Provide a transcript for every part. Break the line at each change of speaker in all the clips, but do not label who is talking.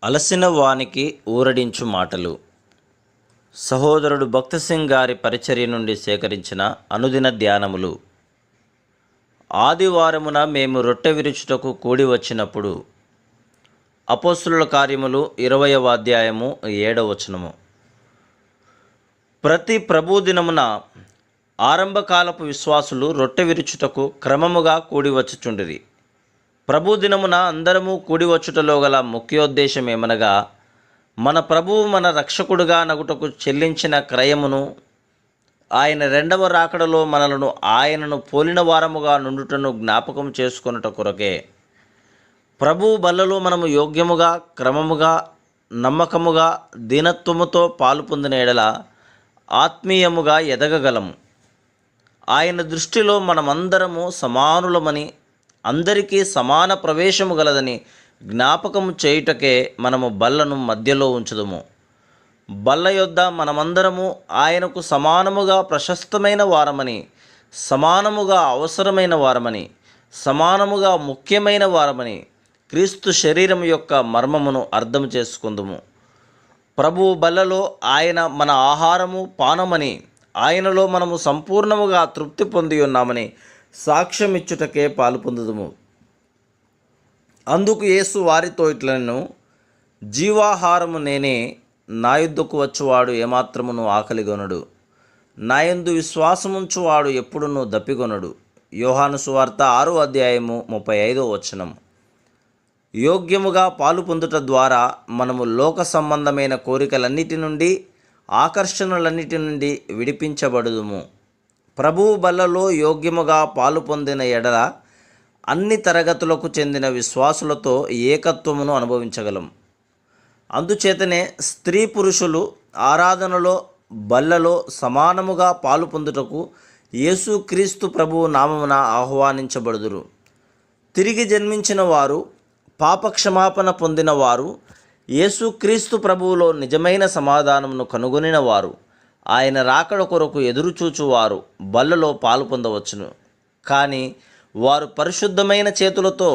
అలసిన వానికి ఊరడించు మాటలు. సహోదరుడు భక్త సింగ్ గారి పరిచర్య నుండి సేకరించిన అనుదిన ధ్యానములు. ఆదివారమున మేము రొట్టె విరుచుటకు కూడి వచ్చినప్పుడు. అపోస్తుల కార్యములు 20వ అధ్యాయము 7వ వచనము. ప్రతి ప్రభుదినమున ఆరంభకాలపు విశ్వాసులు రొట్టె విరుచుటకు క్రమముగా కూడి వచ్చుచుండిరి. ప్రభుదినమున అందరము కూడి వచ్చుటలో గల ముఖ్యోద్దేశం ఏమనగా, మన ప్రభువు మన రక్షకుడుగా నగుటకు చెల్లించిన క్రయమును, ఆయన రెండవ రాకడలో మనలను ఆయనను పోలిన వారముగా నుండుటను జ్ఞాపకం చేసుకొనుట కొరకే. ప్రభువు బల్లలో మనము యోగ్యముగా, క్రమముగా, నమ్మకముగా, దీనత్వముతో పాలు పొందిన ఎడల ఆత్మీయముగా ఎదగగలము. ఆయన దృష్టిలో మనమందరము సమానులమని, అందరికీ సమాన ప్రవేశము గలదని జ్ఞాపకము చేయుటకే మనము బల్లను మధ్యలో ఉంచుదుము. బల్ల యొద్ద మనమందరము ఆయనకు సమానముగా ప్రశస్తమైన వారమని, సమానముగా అవసరమైన వారమని, సమానముగా ముఖ్యమైన వారమని క్రీస్తు శరీరం యొక్క మర్మమును అర్థం చేసుకుందుము. ప్రభువు బల్లలో ఆయన మన ఆహారము పానమని, ఆయనలో మనము సంపూర్ణముగా తృప్తి పొంది ఉన్నామని సాక్ష్యమిచ్చుటకే పాలు పొందుదుము. అందుకు యేసు వారితో ఇట్లనెను, జీవాహారము నేనే, నా యుద్ధకు వచ్చువాడు ఏమాత్రమును ఆకలిగొనడు, నా యందు విశ్వాసముంచువాడు ఎప్పుడునూ దప్పిగొనడు. యోహాను సువార్త 6వ అధ్యాయము 35వ వచనం. యోగ్యముగా పాలు పొందుట ద్వారా మనము లోక సంబంధమైన కోరికలన్నిటి నుండి, ఆకర్షణలన్నిటి నుండి విడిపించబడుదుము. ప్రభువు బల్లలో యోగ్యముగా పాలు పొందిన ఎడల అన్ని తరగతులకు చెందిన విశ్వాసులతో ఏకత్వమును అనుభవించగలం. అందుచేతనే స్త్రీ పురుషులు ఆరాధనలో, బల్లలో సమానముగా పాలు పొందుటకు యేసుక్రీస్తు ప్రభువు నామమున ఆహ్వానించబడుదురు. తిరిగి జన్మించిన వారు, పాపక్షమాపణ పొందిన వారు, యేసుక్రీస్తు ప్రభువులో నిజమైన సమాధానమును కనుగొనిన వారు, ఆయన రాకడ కొరకు ఎదురుచూచువారు బల్లలో పాలు పొందవచ్చును. కానీ వారు పరిశుద్ధమైన చేతులతో,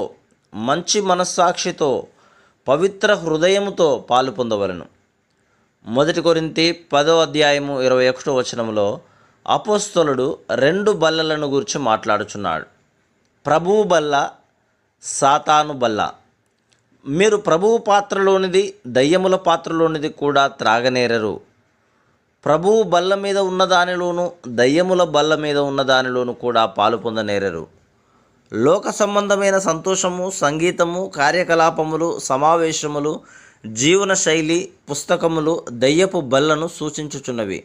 మంచి మనస్సాక్షితో, పవిత్ర హృదయముతో పాలు పొందవలను. 1 కొరింథీ 10వ అధ్యాయము 21వ వచనములో అపోస్తలుడు 2 బల్లలను గురించి మాట్లాడుచున్నాడు. ప్రభువు బల్ల, సాతాను బల్ల. మీరు ప్రభువు పాత్రలోనిది, దయ్యముల పాత్రలోనిది కూడా త్రాగనేరరు. ప్రభువు బల్ల మీద ఉన్న దానిలోను, దయ్యముల బల్ల మీద ఉన్న దానిలోను కూడా పాలు పొందనేరరు. లోక సంబంధమైన సంతోషము, సంగీతము, కార్యకలాపములు, సమావేశములు, జీవన శైలి, పుస్తకములు దయ్యపు బల్లను సూచించుచున్నవి.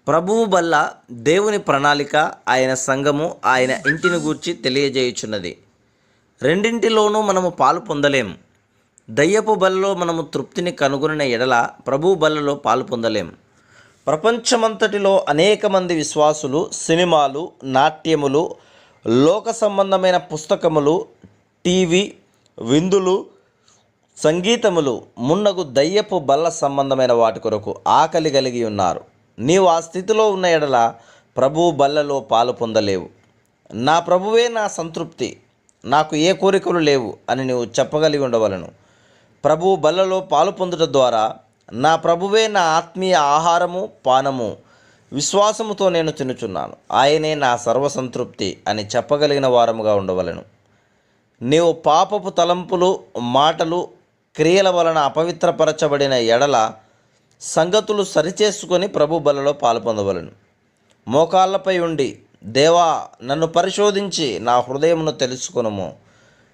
ప్రభువు బల్ల దేవుని ప్రణాళిక, ఆయన సంఘము, ఆయన ఇంటిని గూర్చి తెలియజేయుచున్నది. రెండింటిలోనూ మనము పాలు పొందలేము. దయ్యపు బల్లలో మనము తృప్తిని కనుగొనిన ఎడల ప్రభువు బల్లలో పాలు పొందలేము. ప్రపంచమంతటిలో అనేక మంది విశ్వాసులు సినిమాలు, నాట్యములు, లోక సంబంధమైన పుస్తకములు, టీవీ, విందులు, సంగీతములు మున్నగు దయ్యపు బల్ల సంబంధమైన వాటి కొరకు ఆకలి కలిగి ఉన్నారు. నీవు ఆ స్థితిలో ఉన్న ఎడల ప్రభువు బల్లలో పాలు పొందలేవు. నా ప్రభువే నా సంతృప్తి, నాకు ఏ కోరికలు లేవు అని నీవు చెప్పగలిగి ఉండవలను. ప్రభువు బల్లలో పాలు పొందుట ద్వారా నా ప్రభువే నా ఆత్మీయ ఆహారము, పానము, విశ్వాసముతో నేను తినుచున్నాను, ఆయనే నా సర్వసంతృప్తి అని చెప్పగలిగిన వారముగా ఉండవలను. నీవు పాపపు తలంపులు, మాటలు, క్రియల వలన అపవిత్రపరచబడిన ఎడల సంగతులు సరిచేసుకొని ప్రభు బలలో పాలు పొందవలను. మోకాళ్ళపై ఉండి, దేవా నన్ను పరిశోధించి నా హృదయమును తెలుసుకొనుము,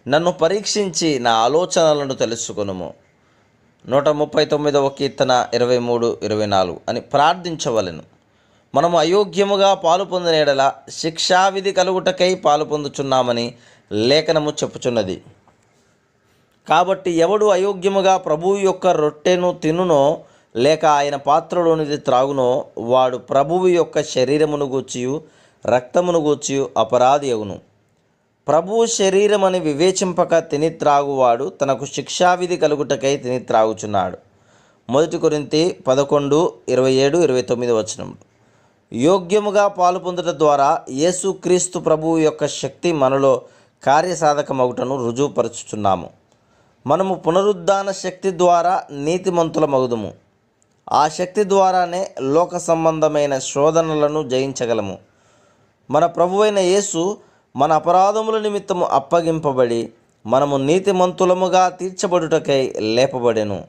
నన్ను పరీక్షించి నా ఆలోచనలను తెలుసుకొనుము. 139వ కీర్తన 23-24 అని ప్రార్థించవలెను. మనము అయోగ్యముగా పాలు పొందిన ఎడల శిక్షావిధి కలుగుటకై పాలు పొందుచున్నామని లేఖనము చెప్పుచున్నది. కాబట్టి ఎవడు అయోగ్యముగా ప్రభువు యొక్క రొట్టెను తినునో, లేక ఆయన పాత్రలోనిది త్రాగునో, వాడు ప్రభువు యొక్క శరీరమును గూర్చియు రక్తమును గూర్చియు అపరాధి అగును. ప్రభువు శరీరమని వివేచింపక తిని త్రాగువాడు తనకు శిక్షావిధి కలుగుటకై తిని త్రాగుచున్నాడు. 1 కొరింథీ 11:27-29 వచనములు. యోగ్యముగా పాలు పొందుట ద్వారా యేసుక్రీస్తు ప్రభువు యొక్క శక్తి మనలో కార్యసాధకమగుటను రుజువుపరుచుచున్నాము. మనము పునరుద్ధాన శక్తి ద్వారా నీతిమంతులమగుదుము. ఆ శక్తి ద్వారానే లోక సంబంధమైన శోధనలను జయించగలము. మన ప్రభువైన యేసు మన అపరాధముల నిమిత్తము అప్పగింపబడి మనము నీతిమంతులముగా తీర్చబడుటకై లేపబడెను.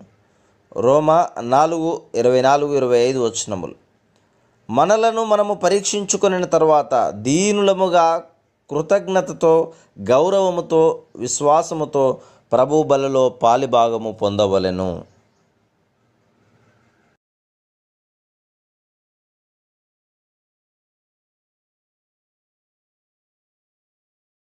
రోమా 4:24-25 వచనములు. మనలను మనము పరీక్షించుకొనిన తర్వాత దీనులముగా కృతజ్ఞతతో, గౌరవముతో, విశ్వాసముతో ప్రభు బలలో పాలిభాగము పొందవలెను.